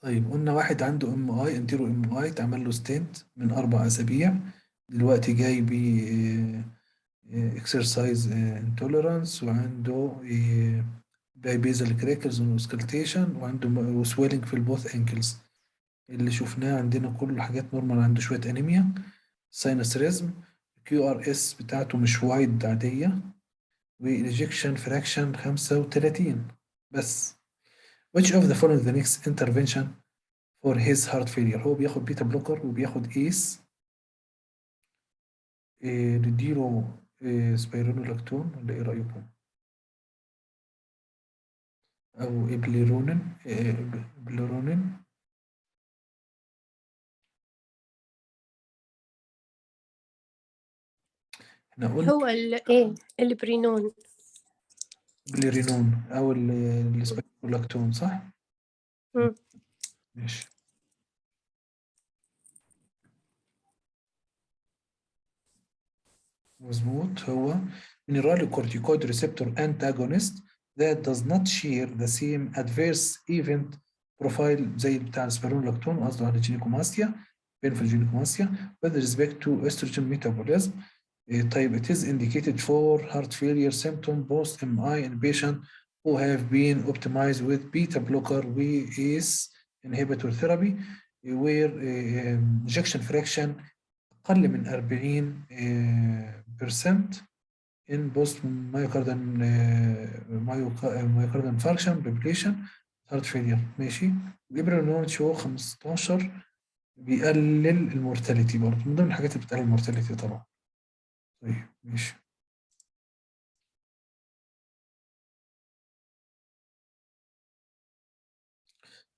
طيب قلنا واحد عنده MI انتيرو MI اتعمل له ستنت من 4 أسابيع، دلوقتي جاي ب اكسرسايز انتوليرانس، وعنده بيزل كريكلز وسكلتيشن، وعنده سويلنج في البوث انكلز. اللي شفناه عندنا كله حاجات نورمال، عنده شوية انيميا، ساينس ريزم، QRS بتاعته مش وايد عادية، وإيجيكشن فراكشن 35 بس. which of the following the next intervention for his heart failure؟ هو بياخد بيتا بلوكر وبياخد ايس، نديله سبيرونولاكتون ولا ايه رأيكم؟ او ابليرونين. احنا قلنا هو ايه البرينون. بليرينون او السبيرونولاكتون، صح؟ ماشي. مظبوط، هو mineralocorticoid receptor antagonist that does not share the same adverse event profile زي بتاع السبيرونولاكتون، قصده على الجينيكوماستيا، painful جينيكوماستيا with respect to estrogen metabolism. طيب it is indicated for heart failure symptom post MI in patient who have been optimized with beta blocker و ACE inhibitor therapy where ejection fraction أقل من 40% in post myocardial infarction population heart failure. ماشي. الإبرينوتش هو 15 بيقلل المورتاليتي، برضه من ضمن الحاجات اللي بتقلل المورتاليتي طبعا. طيب ماشي.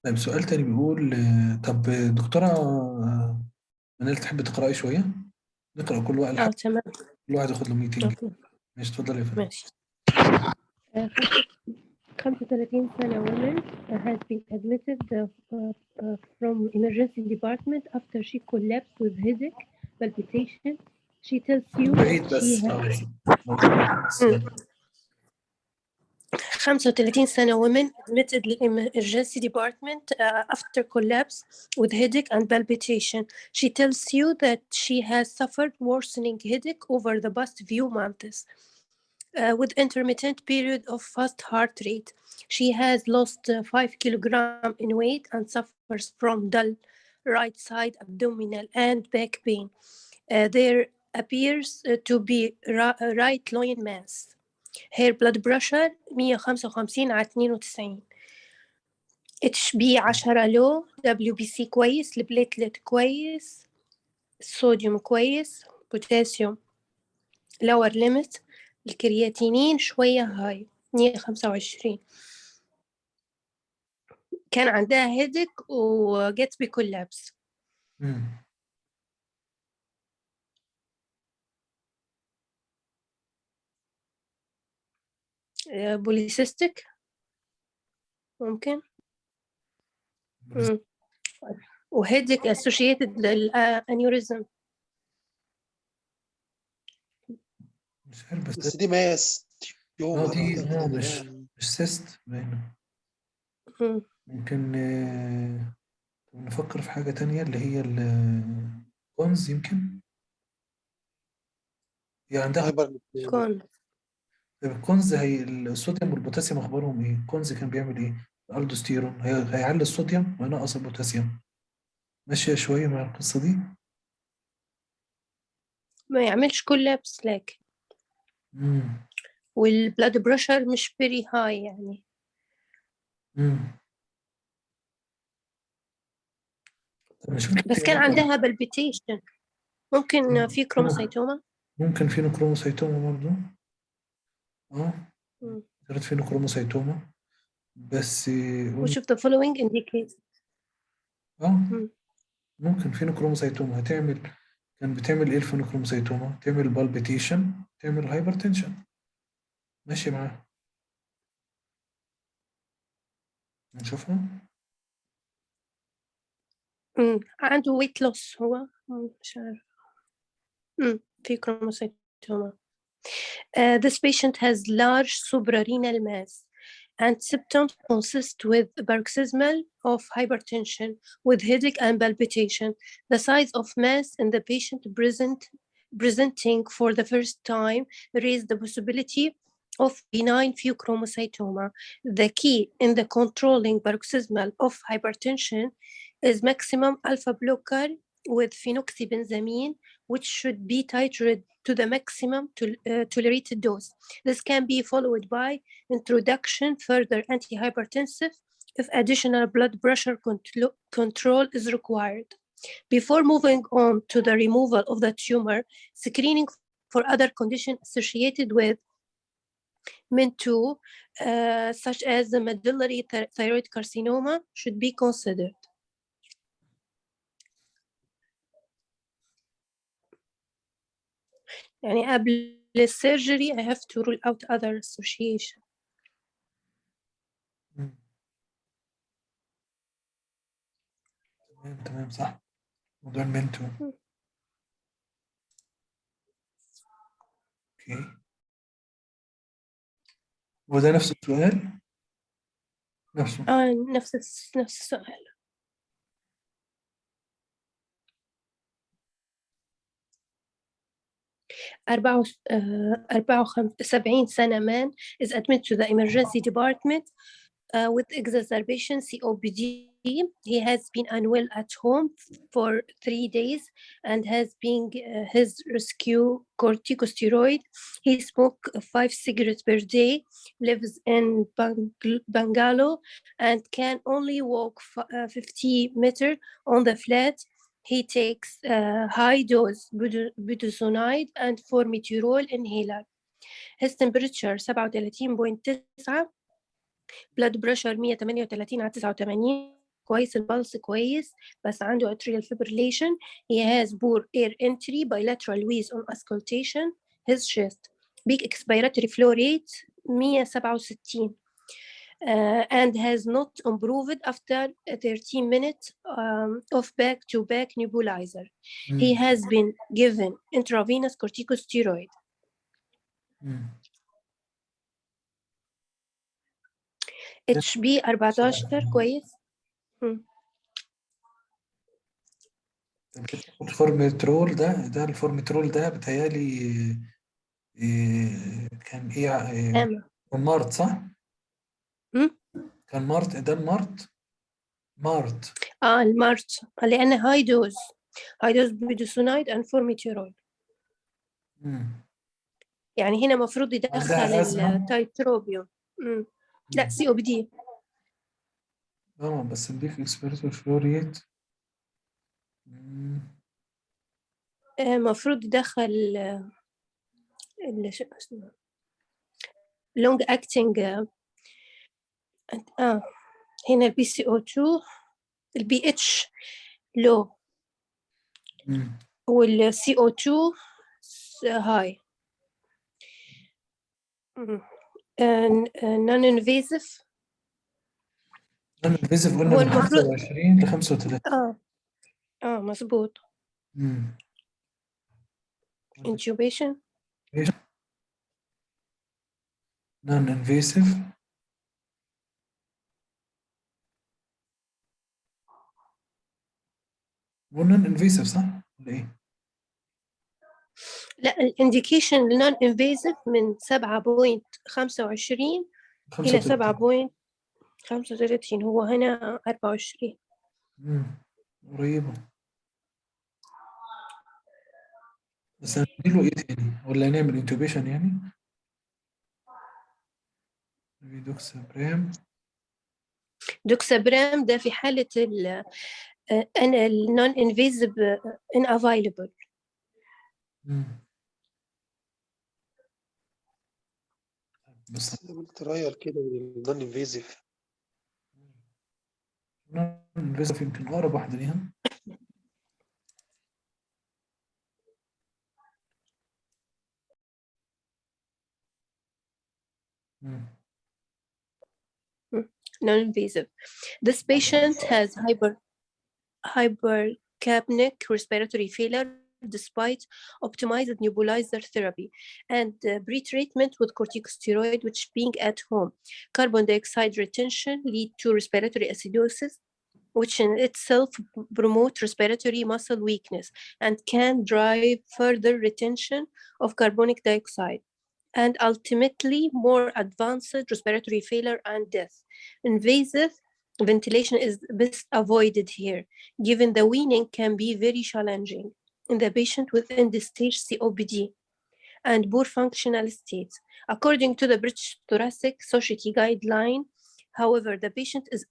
طيب سؤال تاني بيقول طب دكتورة منال تحب تقرأي شوية؟ نقرأ كل واحد تمام. كل واحد ياخد له ميتنج. ماشي اتفضل يا فندم. ماشي. 35 سنة woman has been admitted from emergency department after she collapsed with headache, palpitation. She tells you بعيد she بس has 35 سنة woman admitted to emergency department after collapse with headache and palpitation. She tells you that she has suffered worsening headache over the past few months. With intermittent period of fast heart rate. She has lost 5 kilograms in weight and suffers from dull right side abdominal and back pain. There appears to be right loin mass. Her blood pressure 155 على 92. HB 10 لو، WBC كويس، البليتلت كويس، الصوديوم كويس، بوتاسيوم lower limit، الكرياتينين شوية هاي 125. كان عندها هيدك وجت بكولابس. بوليسيستيك ممكن. وهيدك associated للانيوريزم. مش عارف بس دي ماس تيومر دي أعتقد مش سيست باينة. ممكن نفكر في حاجة تانية اللي هي الكونز يمكن. هي عندها الكونز، هي الصوديوم والبوتاسيوم اخبارهم ايه؟ الكونز كان بيعمل ايه؟ الالدوستيرون هيعلي الصوديوم وينقص البوتاسيوم. ماشية شوية مع القصة دي؟ ما يعملش كولابس لكن. والبلاد بريشر مش فيري هاي يعني. بس كان عندها بالبيتيشن. ممكن في كروموسيتوما. ممكن في نكروموسيتوما برضه. كانت في نكروموسيتوما بس. Which of the following indicates. ممكن في نكروموسيتوما كان بتعمل ايه الفينوكروموسيتوما؟ تعمل بالبيتيشن، تعمل هايبرتنشن. ماشي معاه. نشوفها. عنده ويت لوس هو مش عارف. في كروموسيتوما. This patient has large suprarenal mass and symptoms consist with paroxysmal of hypertension with headache and palpitation. The size of mass in the patient presenting for the first time raise the possibility of benign pheochromocytoma. The key in the controlling paroxysmal of hypertension is maximum alpha blocker with phenoxybenzamine, which should be titrated to the maximum tolerated dose. This can be followed by introduction further antihypertensive if additional blood pressure control is required. Before moving on to the removal of the tumor, screening for other conditions associated with MIN2, such as the medullary thyroid carcinoma, should be considered. يعني قبل السيرجري I have to rule out other association. تمام صح. موضوع المنتو. اوكي. وده نفس السؤال؟ نفسه. نفس السؤال. 74 سنة man is admitted to the emergency department with exacerbation COPD. He has been unwell at home for 3 days and has been his rescue corticosteroid. He smoked 5 cigarettes per day, lives in Bangalore, and can only walk 50 meters on the flat. He takes high dose budesonide and formoterol inhaler. His temperature 37.9, blood pressure 138 على 89, كويس البلس كويس بس عنده atrial fibrillation. He has poor air entry, bilateral wheeze on auscultation. His chest, big expiratory flow rate 167. And has not improved after 13 minutes of back-to-back nebulizer. He has been given intravenous corticosteroid. HB 14 كويس. الفورميترول ده الفورميترول ده بتهيألي كان ايه؟ كان مارت صح؟ كان مارت ده المارت. المارت لأن هاي دوز بودسونايد and formoterol. يعني هنا مفروض يدخل التايتروبيوم. لا COPD. بس نضيف اكسبيرتور فلوريت. مفروض يدخل long acting هنا البي سي او 2 البي اتش لو والسي او 2 هاي. نون انفيزيف قلنا من 25 ل 35. مظبوط. intubation نون انفيسيف ونون انفيسيف صح ولا ايه؟ لا الانديكيشن للنون انفيسيف من 7.25 إلى 7.35. هو هنا 24. قريبة. بس هنديله ايه تاني ولا نعمل انتوبيشن يعني؟ دوكسابرام ده في حالة النون انفيسيف ان افايلبل. بس ترايل كده النون انفيزيف. نون انفيسيف يمكن اقرب واحدة ليها. Non-invasive. This patient has hypercapnic respiratory failure despite optimized nebulizer therapy and pre-treatment with corticosteroid, which being at home. Carbon dioxide retention lead to respiratory acidosis, which in itself promote respiratory muscle weakness and can drive further retention of carbonic dioxide, and ultimately more advanced respiratory failure and death. Invasive ventilation is best avoided here, given the weaning can be very challenging in the patient with end-stage COPD and poor functional states. According to the British Thoracic Society guideline, however, the patient is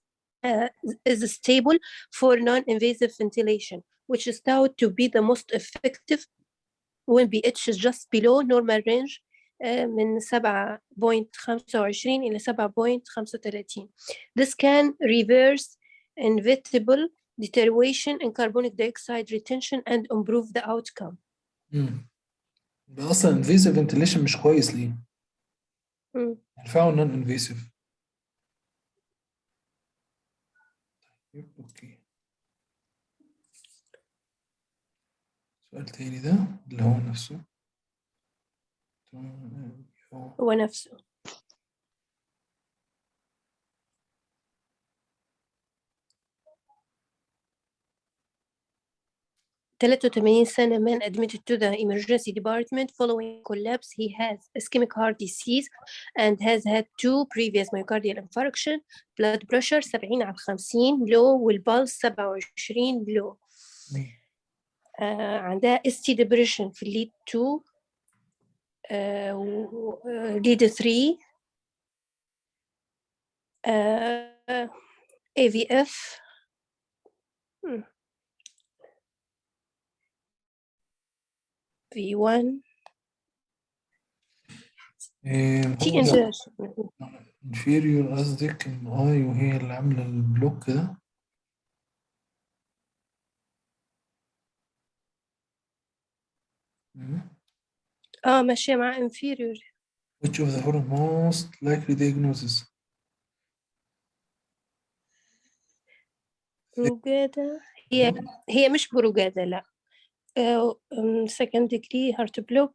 stable for non-invasive ventilation, which is thought to be the most effective when pH is just below normal range من 7.25 إلى 7.35. This can reverse inevitable deterioration in carbonic dioxide retention and improve the outcome. يبقى اصلا invasive ventilation مش كويس ليه؟ ينفعوا non invasive. اوكي. سؤال تاني ده اللي هو نفسه. هو نفسه. 83 سنة man admitted to the emergency department following collapse. He has ischemic heart disease and has had 2 previous myocardial infarction. Blood pressure 70/50 low والpulse 27 low. عندها ST depression في lead 2 lead 3 AVF V1 T inversion. inferior قصدك ان وهي اللي عامله البلوك ده. ماشية مع inferior. Which of the following most likely diagnosis؟ بروجادا هي مش بروجادا لا. second degree heart block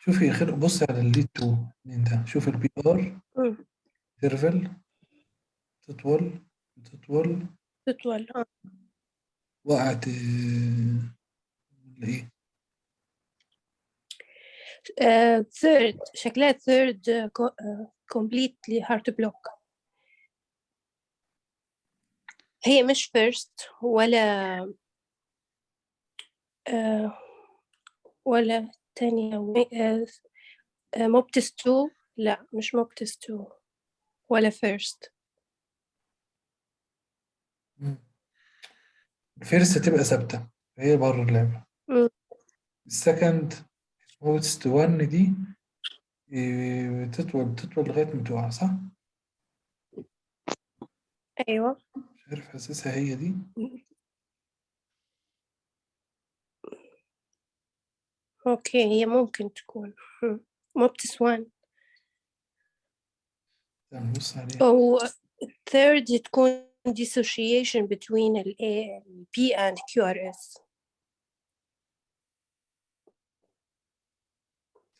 شوفي بصي على الليد 2 ده، شوفي البي ار ترفل تطول وقعت ايه؟ third شكلها third completely heart block. هي مش first ولا تانية موبتس 2 لا مش موبتس 2 ولا first. الفيرست تبقى ثابتة هي بره اللعبة. السكند موبتس 1 دي تطول لغاية ما تقع صح؟ أيوة مش عارف حاسسها هي دي. أوكي هي ممكن تكون موبتس 1 نبص عليها. أو third تكون dissociation between ال P and QRS.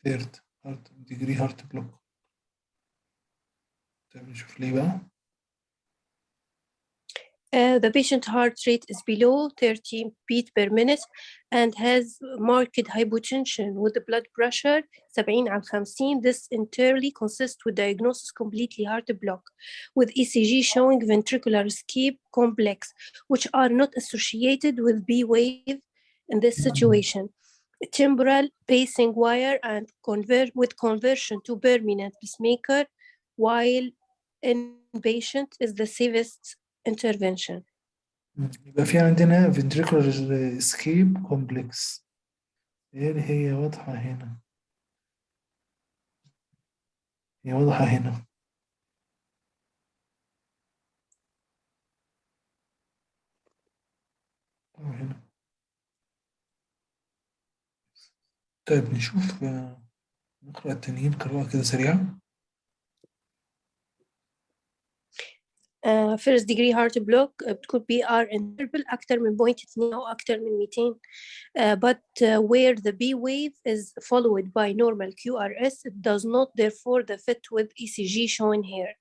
third degree heart block. طيب نشوف ليه بقى. The patient heart rate is below 30 beats per minute and has marked hypotension with the blood pressure 70/50. This entirely consists with diagnosis completely heart block with ECG showing ventricular escape complex, which are not associated with B wave in this situation. Temporal pacing wire and conversion to permanent pacemaker while inpatient is the safest intervention. يبقى في عندنا ventricular escape complex. يعني هي واضحة هنا. هي واضحة هنا. هنا. طيب نشوف نقرأ التانيين قراءة كده سريعة. first degree heart block بتكون PR interval أكتر من 0.2 أو أكتر من 200 but where the B wave is followed by normal QRS it does not therefore the fit with ECG shown here.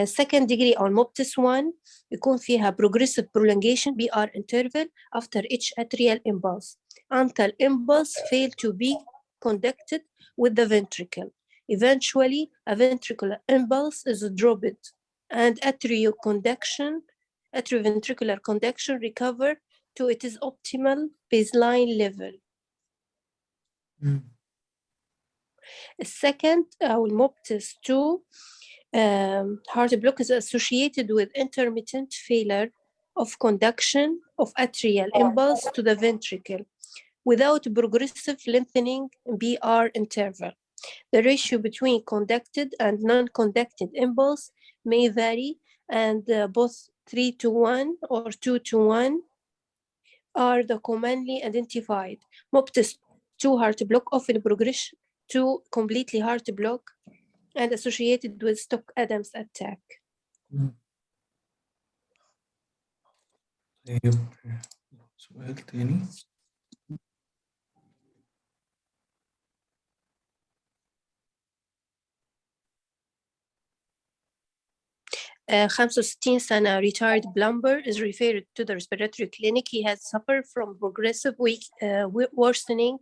Second degree on MOPTIS 1 يكون فيها progressive prolongation PR interval after each atrial impulse until impulse fail to be conducted with the ventricle. Eventually, a ventricular impulse is dropped and atrioventricular conduction recover to its optimal baseline level. Second, MOPTIS 2 heart block is associated with intermittent failure of conduction of atrial impulse to the ventricle without progressive lengthening BR interval. The ratio between conducted and non-conducted impulse may vary, and both 3:1 or 2:1 are the commonly identified. MOPTIS 2 heart block often progression to completely heart block and associated with Stock-Adams attack. طيب سؤال تاني. Uh, 65 سنة retired plumber is referred to the respiratory clinic. He has suffered from progressive worsening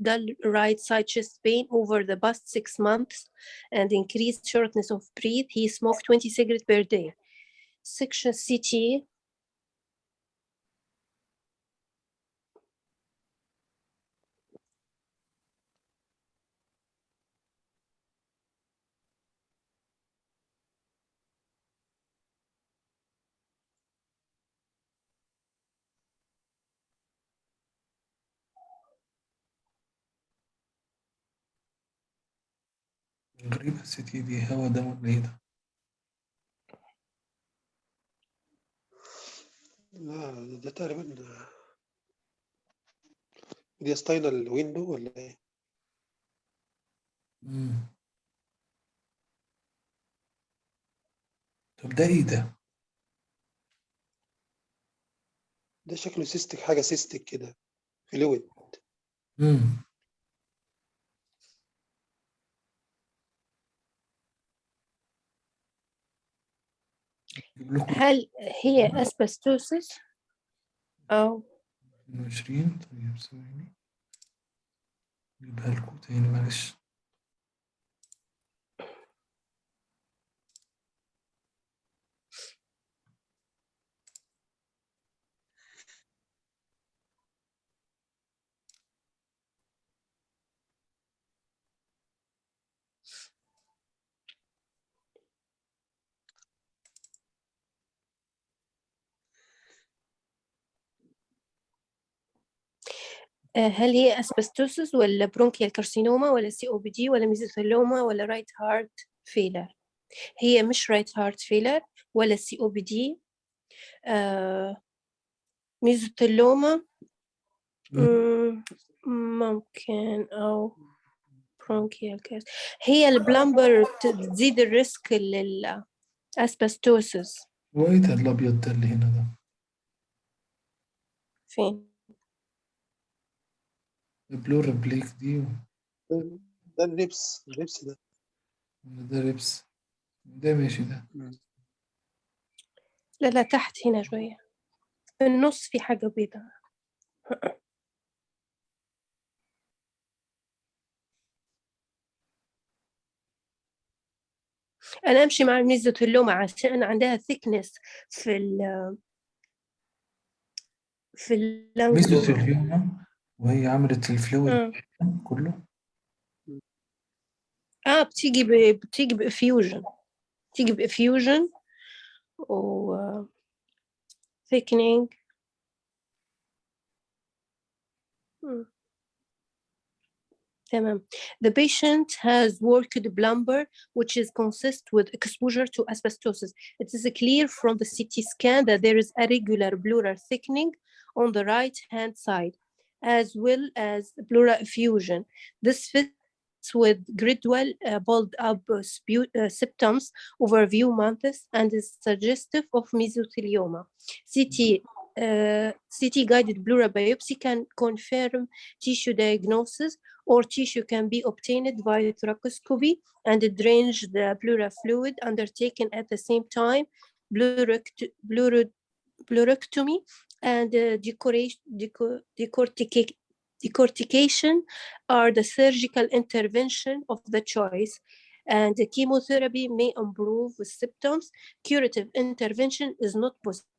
dull right side chest pain over the past 6 months and increased shortness of breath. He smoked 20 cigarettes per day. Section CT. غريبة السيتي دي هوا ده ولا ايه ده؟ لا ده تقريبا دي ستاينال ويندو ولا ايه؟ طب ده ايه ده؟ ده شكله سيستك، حاجة سيستك كده فلويد. هل هي asbestosis أو 20؟ طيب ثواني نجيبها لكم تاني معلش. هل هي asbestosis ولا bronchial carcinoma ولا COPD ولا mesothelioma ولا right heart failure؟ هي مش right heart failure ولا COPD mesothelioma ممكن أو bronchial carcinoma. هي البلمبر بتزيد الريسك للأسبستوسس. وايه ده الابيض ده اللي هنا ده؟ فين؟ البلورال بليك دي ده الريبس ده. ده ريبس ده ماشي ده. لا تحت هنا شوية في النص في حاجة بيضاء. أنا أمشي مع الميزوثيلوما عشان عندها thickness في اللنج. ميزوثيليوما وهي عملت الفلويد كله. بتيجي بإفيوجن و thickening. تمام. The patient has worked plumber which is consist with exposure to asbestosis. It is clear from the CT scan that there is a regular pleural thickening on the right hand side as well as pleural effusion. This fits with gradual build-up symptoms over a few months and is suggestive of mesothelioma. CT-guided pleural biopsy can confirm tissue diagnosis, or tissue can be obtained via thoracoscopy and drainage the pleural fluid undertaken at the same time. Pleurectomy and decortication are the surgical intervention of the choice, and the chemotherapy may improve with symptoms. Curative intervention is not possible.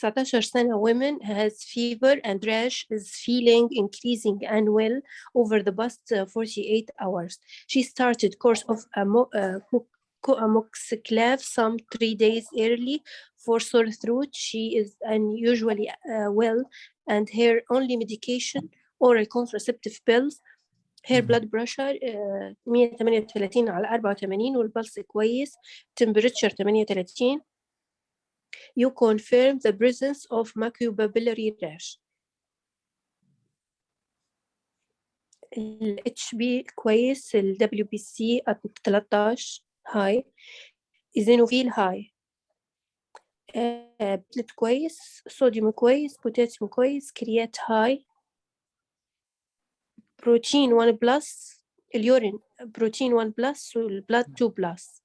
women has fever and rash is feeling increasing and well over the past 48 hours. She started course of amoxiclav some 3 days early for sore throat. She is unusually well, and her only medication oral contraceptive pills. Her blood pressure 138 على 84 والبلس كويس. Temperature 38. You confirm the presence of macropapillary rash. ال HB كويس، ال WBC 13 هاي، ايزينوفيل هاي، بلت كويس، صوديوم كويس، بوتاسيوم كويس، كريات هاي، بروتين 1 بلس، اليورين بروتين 1 بلس والبلاد 2 بلس.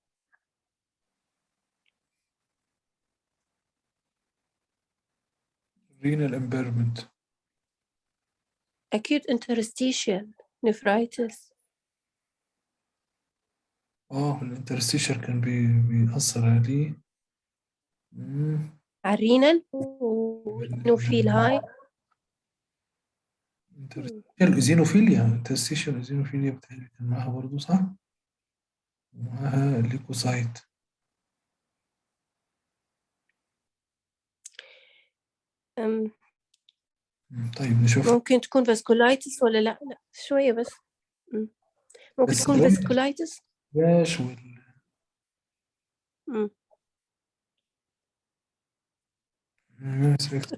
renal impairment. acute interstitial nephritis. الانترستيشر كان بيأثر عليه. الرينال ونوفيل هاي. الإيزينوفيليا، انترستيشر إيزينوفيليا بتهيألي كان معاها برضه صح؟ ومعاها الليكوسايت. طيب نشوف. ممكن تكون فاسكولايتس ولا لا؟ لا شوية بس. ممكن تكون فاسكولايتس. راش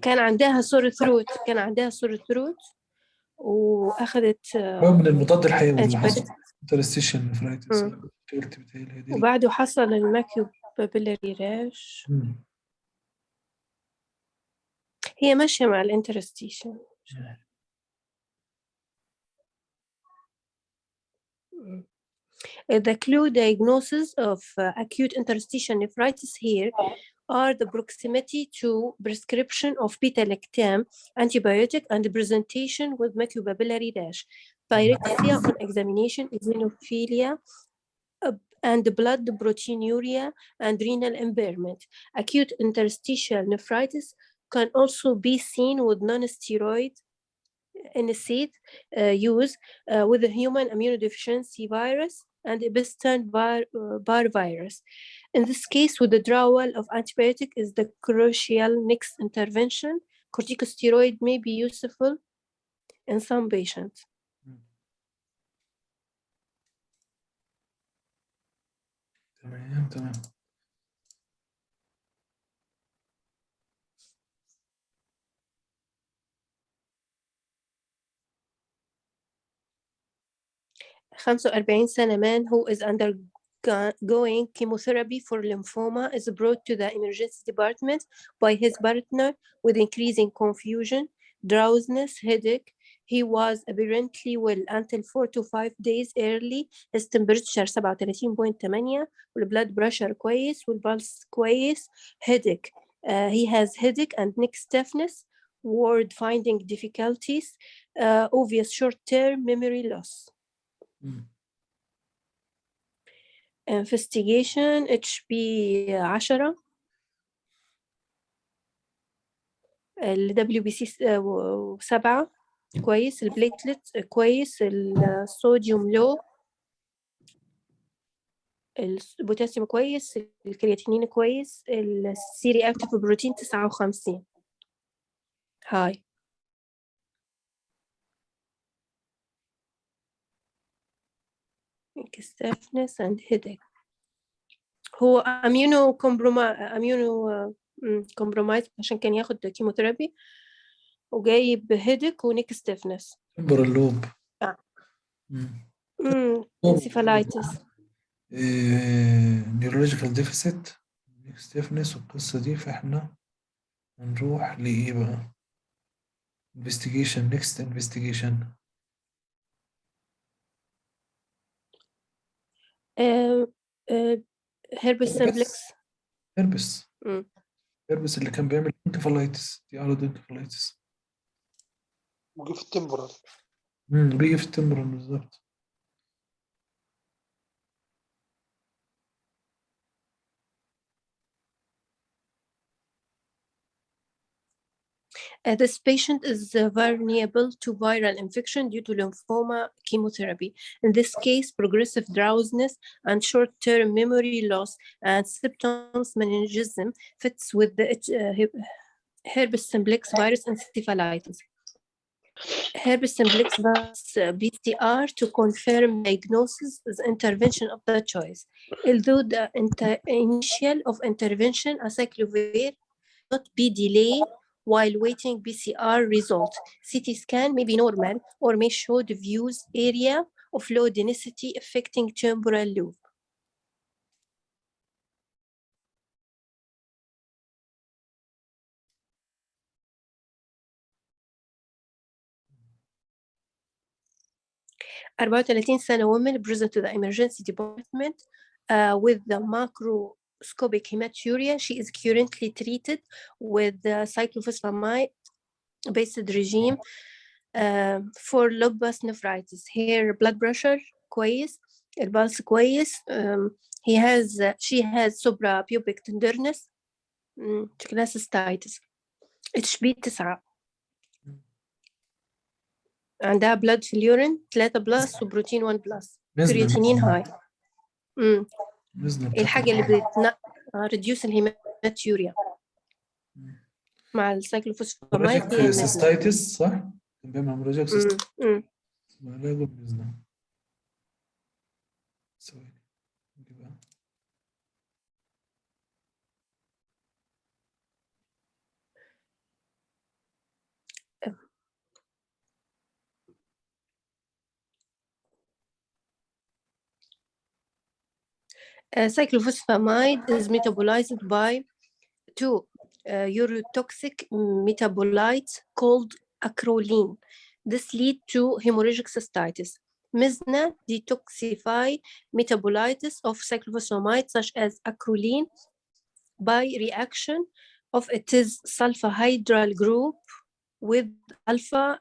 كان عندها سور ثروت، واخذت من المضاد الحيوي اللي حصل انترستيشن نفرايتس. وبعده حصل الماكيو بابيلاري راش. هي ماشية مع الانترستيشن. The clue diagnosis of acute interstitial nephritis here are the proximity to prescription of beta-lactam antibiotic and the presentation with macropapillary rash, pyrexia on examination, eosinophilia, and blood proteinuria and renal impairment. Acute interstitial nephritis can also be seen with non-steroid NSAID use with the human immunodeficiency virus and Epstein-Barr virus. In this case, withdrawal of antibiotic is the crucial next intervention. Corticosteroid may be useful in some patients. تمام. 45 سنة man who is undergoing chemotherapy for lymphoma is brought to the emergency department by his partner with increasing confusion, drowsiness, headache. He was apparently well until 4 to 5 days early. His temperature 37.8 والblood pressure كويس والpulse كويس. Headache. He has headache and neck stiffness, word finding difficulties, obvious short-term memory loss. Investigation HB 10 ال WBC 7 كويس، البليتلت كويس، الصوديوم لو، البوتاسيوم كويس، الكرياتينين كويس، السيري اكتيف بروتين 59 هاي. stiffness and headache. هو اميونو كومبرومايز عشان كان ياخد كيموثيرابي وجايب هيدك ونيك ستيفنس تمبرال لوب. انسيفالايتس نيورولوجيكال ديفيسيت نيك ستيفنس والقصة دي، فاحنا هنروح لإيه بقى؟ investigation next investigation. هيربس سمبلكس. هيربس اللي كان بيعمل انكفالايتس، دي أعراض انكفالايتس. وجي في التمبرال. بيجي في التمبرال بالظبط. This patient is vulnerable to viral infection due to lymphoma chemotherapy. In this case, progressive drowsiness and short-term memory loss and symptoms meningism fits with the herpes simplex virus encephalitis. Herpes simplex virus PCR to confirm diagnosis is intervention of the choice. Although the initial of intervention, acyclovir not be delayed while waiting PCR result. CT scan may be normal or may show diffuse area of low density affecting temporal lobe. about 30 سنة women present to the emergency department with the macroscopic hematuria. She is currently treated with the cyclophosphamide-based regime for lupus nephritis. Her blood pressure كويس, البلس كويس. She has suprapubic tenderness, شكلها cystitis. HB9. عندها بلاد في اليورين 3 بلس وبروتين 1 بلس. كرياتينين هاي. الحاجة اللي reduce الهيماتوريا مع السايكلوفوسفامايد هي سيستايتس صح؟ كان بيعمل هيموراجيك سيستايتس. علاجه بإذن ثواني. Cyclophosphamide is metabolized by two urotoxic metabolites called acrolein. This leads to hemorrhagic cystitis. Misna detoxify metabolites of cyclophosphamide such as acrolein by reaction of its sulfahydryl group with alpha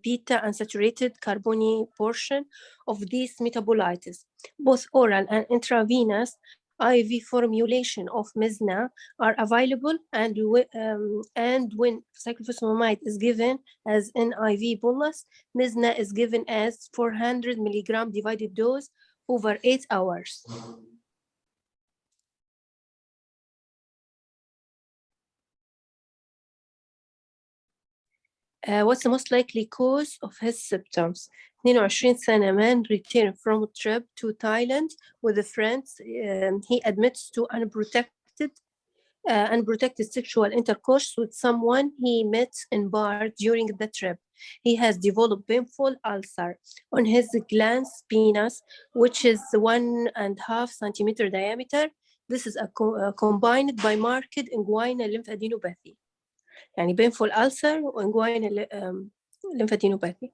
beta unsaturated carbonyl portion of these metabolites. Both oral and intravenous IV formulation of Misna are available, and when cyclophosphamide is given as an IV bolus, Misna is given as 400 milligram divided dose over 8 hours. What's the most likely cause of his symptoms? 22 سنة man returned from a trip to Thailand with a friend. He admits to unprotected sexual intercourse with someone he met in bar during the trip. He has developed painful ulcer on his glans penis, which is 1.5 centimeter diameter. This is combined by marked inguinal lymphadenopathy. يعني painful ulcer وانجوينال lymphadenopathy.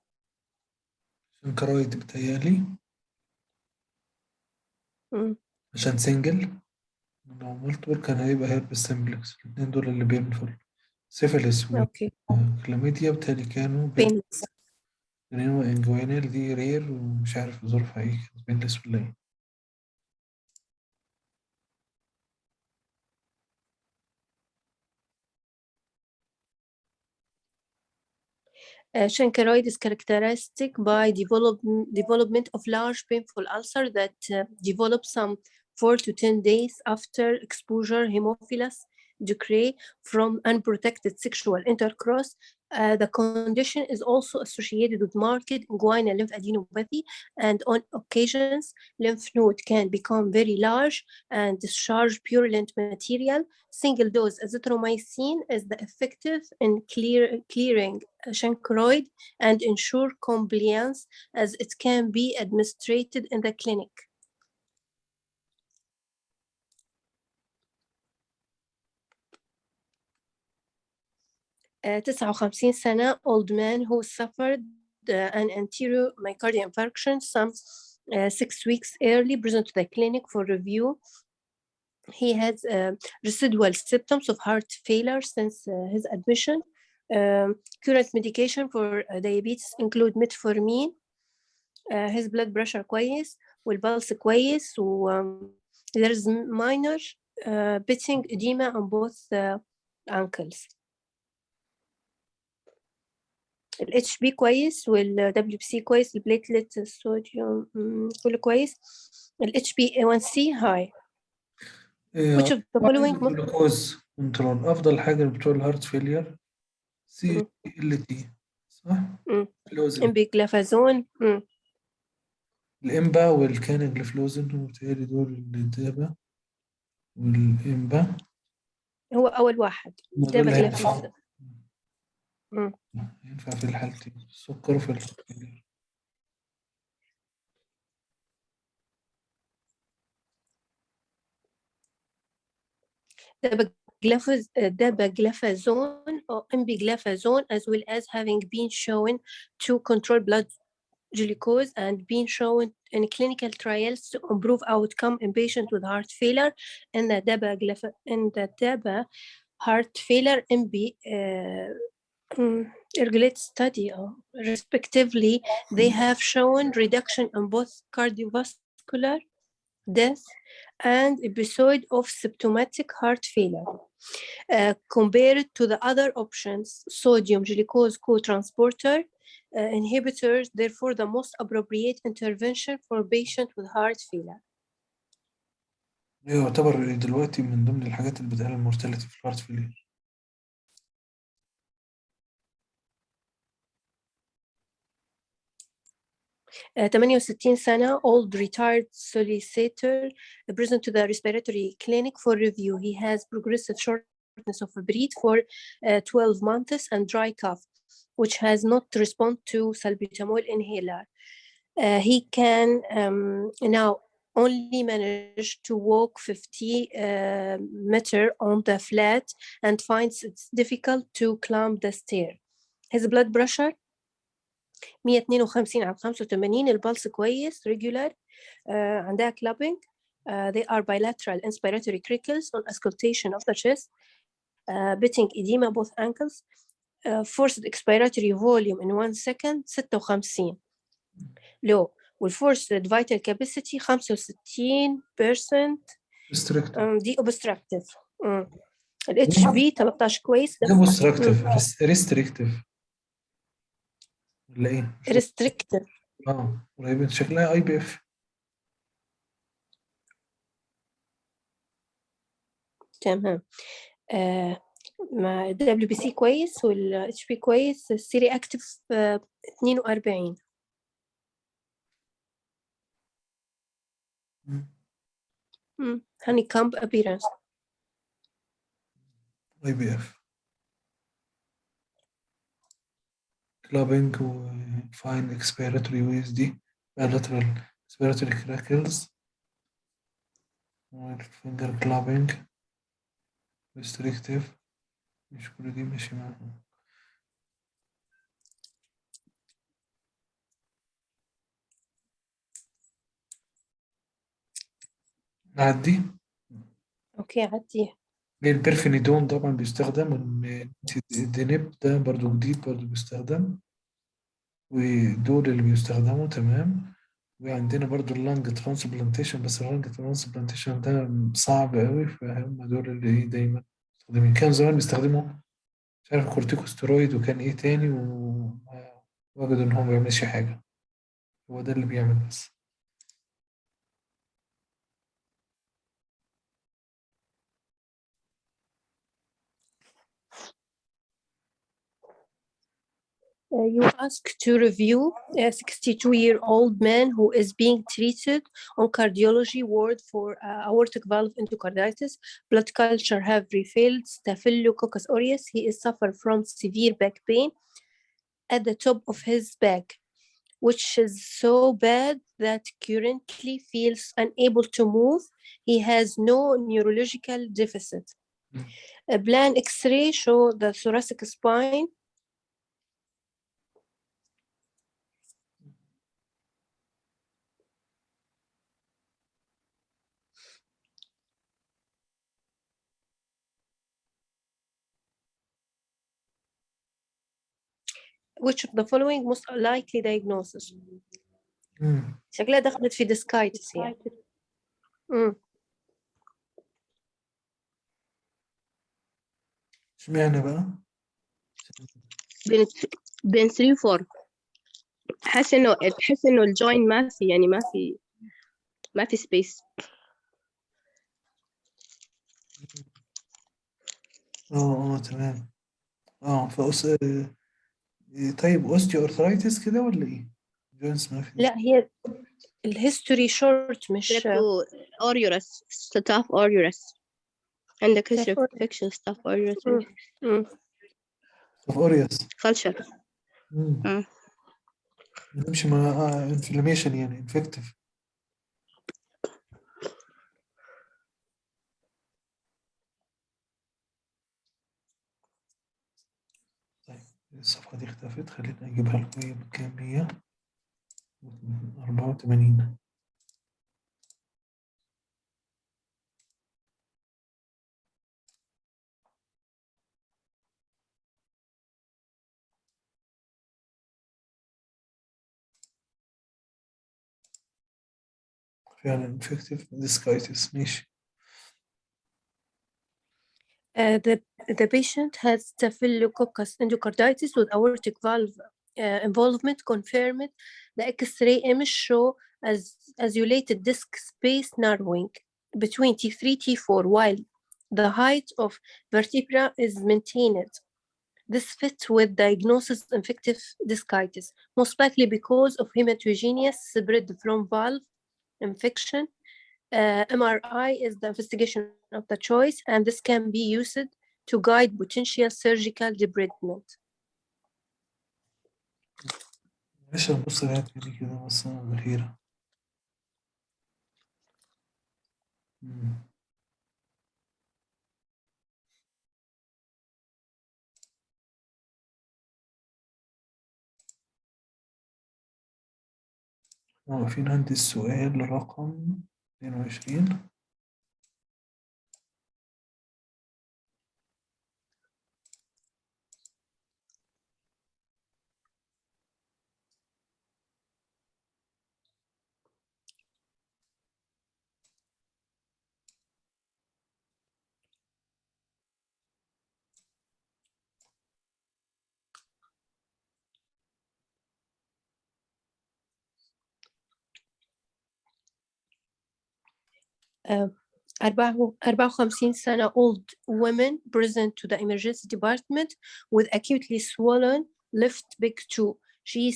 كرايت بتهيألي عشان سنجل. لو مالتيبل كان هيبقى هيربس سمبلكس. الاثنين دول اللي بينفول. سيفيلس وكلاميديا بتهيألي كانوا بينلس. يعني هو انجوينال دي رير ومش عارف ظروفها ايه، بينلس ولا ايه. Chancroid is characteristic by development of large painful ulcer that develop some 4 to 10 days after exposure. Hemophilus decay from unprotected sexual intercourse The condition is also associated with marked inguinal lymphadenopathy, and on occasions, lymph node can become very large and discharge purulent material. Single dose azithromycin is the effective in clearing chancroid and ensure compliance, as it can be administered in the clinic. 59 سنة, old man who suffered an anterior myocardial infarction some 6 weeks early, present to the clinic for review. He has residual symptoms of heart failure since his admission. Current medication for diabetes include metformin. His blood pressure كويس والبلس كويس, there is minor pitching edema on both ankles. ال HP كويس وال WBC كويس, البليتلت الصوديوم كله كويس. ال HbA1c high. Which of the following جلوكوز كنترول افضل حاجه بتوع الهارت فيلير سي ال تي صح؟ امبيجلافازون. الامبا والكانجلافلوزين وبالتالي دول الدابا والامبا هو اول واحد دول دابا ينفع في الحالتين السكر وفي الفيلير. dapagliflozin or empagliflozin, as well as having been shown to control blood glucose and been shown in clinical trials to improve outcome in patients with heart failure. In the DAPA heart failure regulate study, respectively, they have shown reduction in both cardiovascular death and episode of symptomatic heart failure. Compared to the other options, sodium glucose co-transporter inhibitors, therefore the most appropriate intervention for patients with heart failure. يعتبر دلوقتي من ضمن الحاجات اللي بتقلل المورتاليتي في الهارت فيلير. Uh, 68 سنة, old retired solicitor, present to the respiratory clinic for review. He has progressive shortness of breath for 12 months and dry cough, which has not responded to salbutamol inhaler. He can now only manage to walk 50 meters on the flat and finds it's difficult to climb the stair. His blood pressure 152 على 85, البلس كويس regular, عندها clubbing, they are bilateral inspiratory crickles on auscultation of the chest, pitching edema both ankles, forced expiratory volume in 1 second 56 low, والforced vital capacity 65% دي obstructive. ال HB 13 كويس. restrictive ولا ايه؟ restrictive. قريبة شكلها IBF. تمام. مع WBC كويس وال HP كويس, السيري اكتف 42. honeycomb appearance. IBF. clubbing و fine expiratory waves دي bilateral expiratory crackles finger clubbing restrictive, مش كل دي ماشي معاهم. نعدي. اوكي عدي. البرفينيدون طبعا بيستخدم، والدينيب ده برضو جديد برضو بيستخدم، ودول اللي بيستخدموا تمام. وعندنا برضو اللانج ترانسبلانتيشن، بس اللانج ترانسبلانتيشن ده صعب قوي، فهم دول اللي ايه دايما مستخدمين. كان زمان بيستخدموا مش عارف كورتيكوستيرويد وكان ايه تاني، ووجدوا ان هو ما بيعملش حاجة، هو ده اللي بيعمل بس. You ask to review a 62-year-old man who is being treated on cardiology ward for aortic valve endocarditis. Blood culture have revealed Staphylococcus aureus. He is suffer from severe back pain at the top of his back, which is so bad that currently feels unable to move. He has no neurological deficit. A plan X-ray show the thoracic spine. Which of the following most likely diagnosis؟ شكلها دخلت في ديسكايتس يعني. اشمعنى بقى؟ بين 3 و 4 تحس انه الجوين ما في يعني ما في سبيس. تمام. طيب اوستيو ارثرايتس كده ولا ايه؟ جوينتس ما في. لا هي الهيستوري شورت مش اوريورس ستاف اوريورس. عندك history of infection ستاف اوريورس. اوريوس كلتشر. نمشي مع انفلاميشن يعني انفكتيف. طيب الصفحة دي اختفت، خلينا اجيبها لكم. هي بكام؟ 184. فعلا infective meningitis. ماشي. The patient has Staphylococcus endocarditis with aortic valve involvement confirmed. The X-ray image show as isolated disc space narrowing between T3 T4 while the height of vertebra is maintained. This fits with diagnosis infective discitis, most likely because of hematogenous spread from valve infection. MRI is the investigation of the choice, and this can be used to guide potential surgical debridement. معلش نبص عليها تاني كده بس بالهيرة. واقفين عند السؤال رقم 22. Uh, 54 سنة old women present to the emergency department with acutely swollen left big toe. She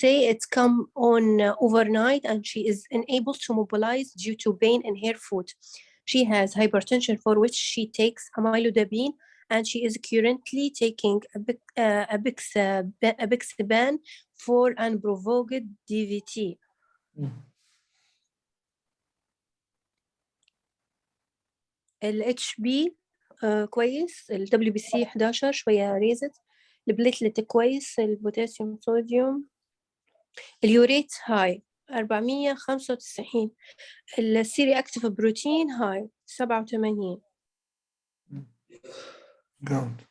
say it's come on overnight and she is unable to mobilize due to pain in her foot. She has hypertension for which she takes amlodipine and she is currently taking apixaban for unprovoked DVT. ال HB كويس، ال WBC 11 شوية ريزت، البليتلت كويس، البوتاسيوم صوديوم، اليوريت هاي 495، السيري اكتيف بروتين هاي 87. جود.